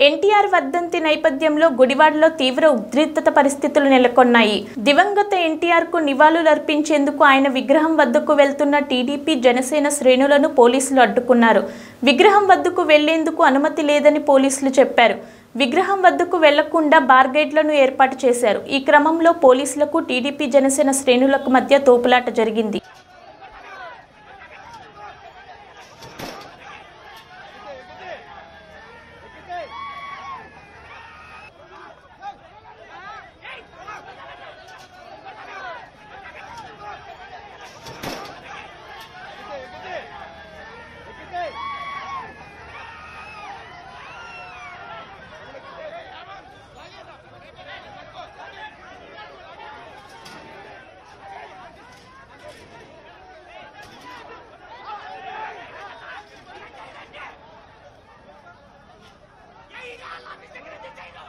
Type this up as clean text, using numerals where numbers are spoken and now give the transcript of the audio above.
ఎన్టీఆర్ వర్ధంతి నేపథ్యంలో గుడివాడలో తీవ్ర ఉద్రిక్తత పరిస్థితులు నెలకొన్నాయి. దివంగత ఎన్టీఆర్ కు నివాళులర్పించేందుకు ఆయన విగ్రహం వద్దకు వెళ్తున్న టీడీపీ జనసేన శ్రేణులను పోలీసులు అడ్డుకున్నారు. విగ్రహం వద్దకు వెళ్లేందుకు అనుమతి లేదని పోలీసులు చెప్పారు. విగ్రహం వద్దకు వెళ్లకుండా బార్గేట్లను ఏర్పాటు చేశారు. ఈ క్రమంలో పోలీసులకు టీడీపీ జనసేన శ్రేణులకు మధ్య తోపులాట జరిగింది. I love you.